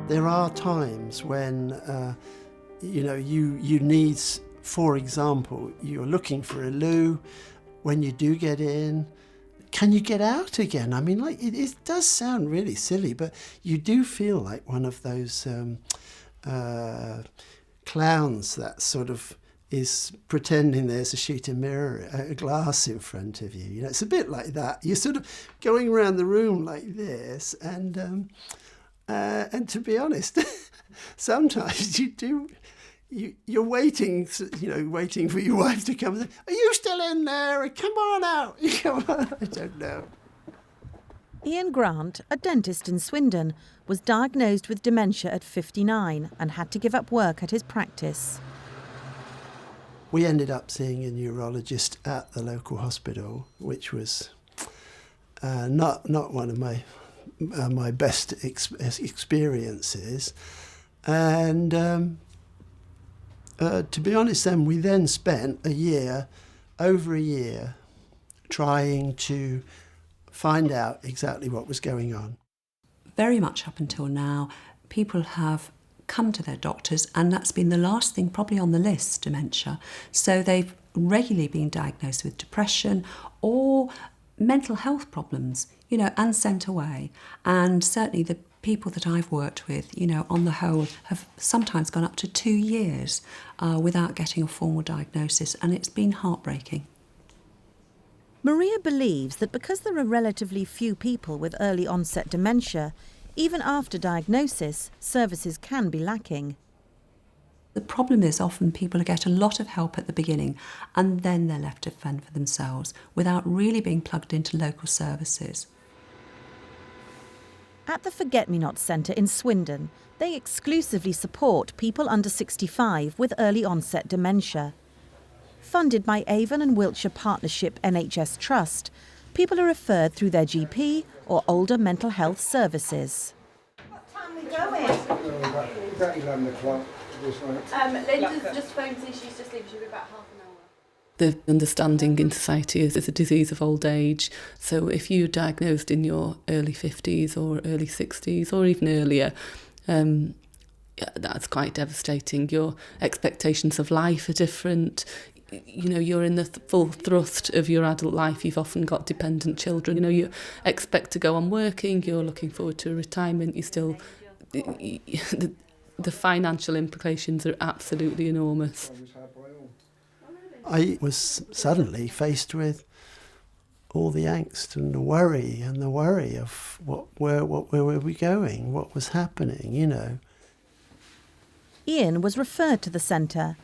There are times when, you need, for example, you're looking for a loo. When you do get in, can you get out again? I mean, like, it does sound really silly, but you do feel like one of those clowns that sort of is pretending there's a sheet of mirror, a glass in front of you. You know, it's a bit like that. You're sort of going around the room like this, and to be honest, sometimes you're waiting for your wife to come and say, "Are you still in there? Come on out." Come on. I don't know. Ian Grant, a dentist in Swindon, was diagnosed with dementia at 59 and had to give up work at his practice. We ended up seeing a neurologist at the local hospital, which was not one of my best experiences. And to be honest, then we then spent over a year, trying to find out exactly what was going on. Very much up until now, people have come to their doctors and that's been the last thing probably on the list, dementia. So they've regularly been diagnosed with depression or mental health problems, and sent away. And certainly the people that I've worked with, on the whole, have sometimes gone up to 2 years without getting a formal diagnosis, and it's been heartbreaking. Maria believes that because there are relatively few people with early onset dementia, even after diagnosis, services can be lacking. The problem is often people get a lot of help at the beginning and then they're left to fend for themselves without really being plugged into local services. At the Forget-Me-Not Centre in Swindon, they exclusively support people under 65 with early onset dementia. Funded by Avon and Wiltshire Partnership NHS Trust, people are referred through their GP or older mental health services. What time are we going? About 11 o'clock. Linda's just phoned and she's just leaving. She'll be about half an hour. The understanding in society is it's a disease of old age. So if you're diagnosed in your early 50s or early 60s or even earlier, that's quite devastating. Your expectations of life are different. You're in the full thrust of your adult life. You've often got dependent children. You expect to go on working. You're looking forward to retirement. You still... The financial implications are absolutely enormous. I was suddenly faced with all the angst and the worry of where were we going, what was happening, Ian was referred to the centre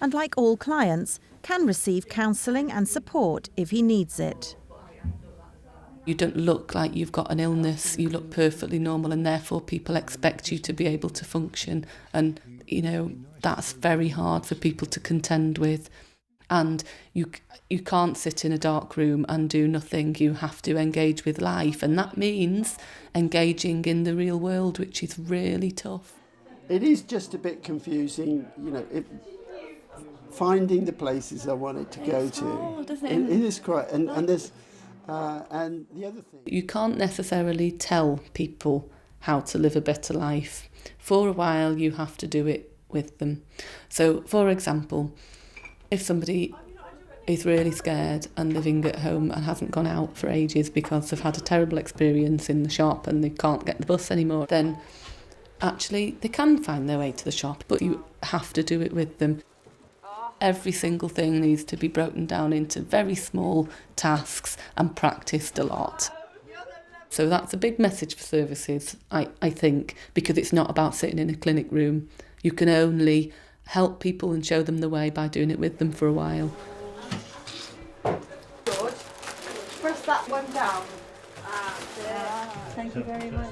and, like all clients, can receive counselling and support if he needs it. You don't look like you've got an illness, you look perfectly normal, and therefore people expect you to be able to function. And, that's very hard for people to contend with. And you can't sit in a dark room and do nothing. You have to engage with life, and that means engaging in the real world, which is really tough. It is just a bit confusing, finding the places I wanted to go to. It is quite, and there's... and the other thing... You can't necessarily tell people how to live a better life. For a while, you have to do it with them. So, for example, if somebody is really scared and living at home and hasn't gone out for ages because they've had a terrible experience in the shop and they can't get the bus anymore, then actually they can find their way to the shop, but you have to do it with them. Every single thing needs to be broken down into very small tasks and practised a lot. So that's a big message for services, I think, because it's not about sitting in a clinic room. You can only help people and show them the way by doing it with them for a while. George, press that one down. Thank you very much.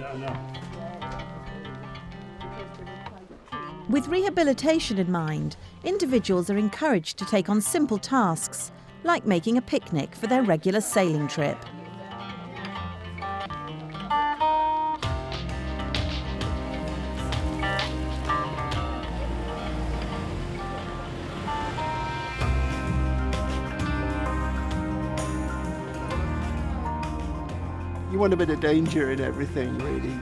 With rehabilitation in mind, individuals are encouraged to take on simple tasks, like making a picnic for their regular sailing trip. You want a bit of danger in everything, really.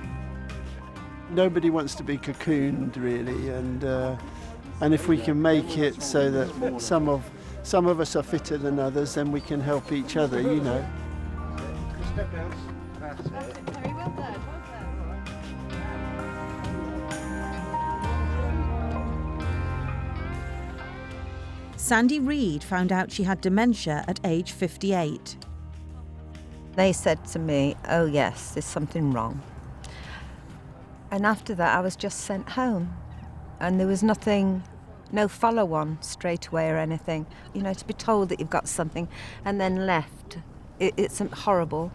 nobody wants to be cocooned really, and if we can make it so that some of us are fitter than others, then we can help each other, you know. Step down. That's it. Very well done. Sandy Reed found out she had dementia at age 58. They said to me, "Oh yes, there's something wrong." And after that I was just sent home, and there was nothing, no follow-on straight away or anything. You know, to be told that you've got something and then left, it's horrible.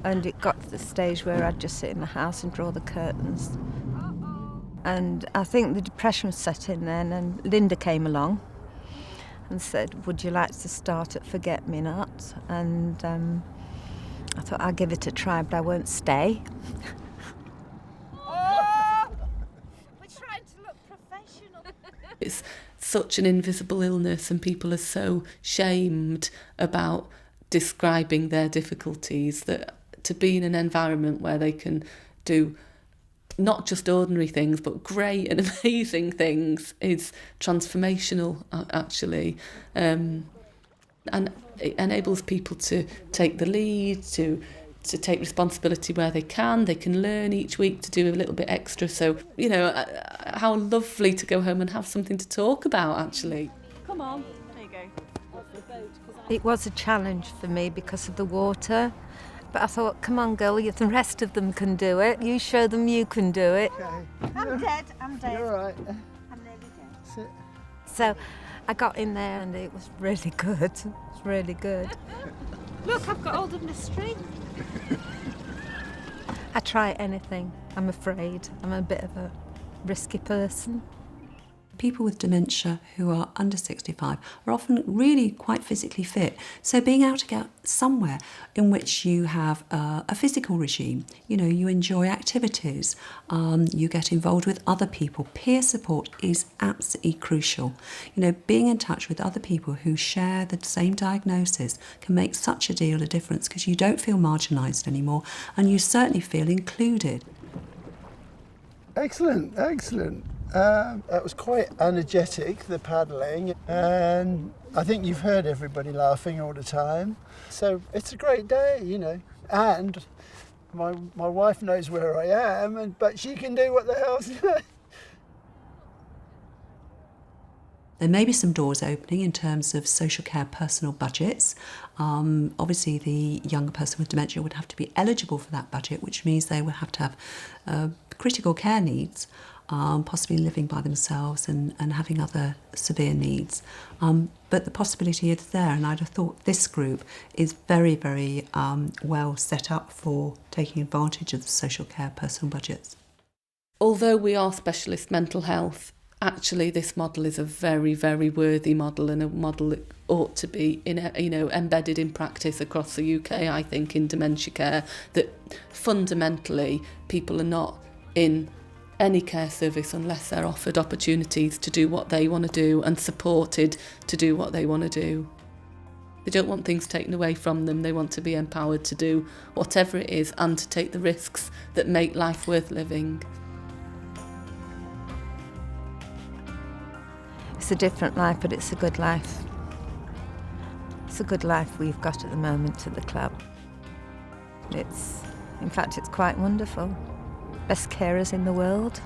And it got to the stage where I'd just sit in the house and draw the curtains. And I think the depression was set in then, and Linda came along and said, "Would you like to start at Forget-Me-Not?" And I thought, I'll give it a try, but I won't stay. We're trying to look professional. It's such an invisible illness, and people are so shamed about describing their difficulties, that to be in an environment where they can do not just ordinary things but great and amazing things is transformational, actually, and it enables people to take the lead, to take responsibility where they can learn each week to do a little bit extra. So, you know, how lovely to go home and have something to talk about, actually. Come on. There you go. Off the boat. It was a challenge for me because of the water, but I thought, come on girl, the rest of them can do it. You show them you can do it. Okay. I'm dead. You're all right. I'm nearly dead. Sit. So I got in there and it was really good. It was really good. Look, I've got hold of my string. I try anything, I'm afraid. I'm a bit of a risky person. People with dementia who are under 65 are often really quite physically fit. So being able to get somewhere in which you have a physical regime, you know, you enjoy activities, you get involved with other people, peer support is absolutely crucial. You know, being in touch with other people who share the same diagnosis can make such a deal of difference, because you don't feel marginalised anymore and you certainly feel included. Excellent, excellent. That was quite energetic, the paddling, and I think you've heard everybody laughing all the time. So it's a great day, you know, and my wife knows where I am, but she can do what the hell. There may be some doors opening in terms of social care personal budgets. Obviously, the younger person with dementia would have to be eligible for that budget, which means they would have to have critical care needs, possibly living by themselves and having other severe needs. But the possibility is there, and I'd have thought this group is very, very well set up for taking advantage of the social care personal budgets. Although we are specialist mental health, actually this model is a very, very worthy model, and a model that ought to be embedded in practice across the UK, I think, in dementia care, that fundamentally people are not in any care service unless they're offered opportunities to do what they want to do and supported to do what they want to do. They don't want things taken away from them. They want to be empowered to do whatever it is and to take the risks that make life worth living. It's a different life, but it's a good life. It's a good life we've got at the moment at the club. In fact, it's quite wonderful. Best carers in the world.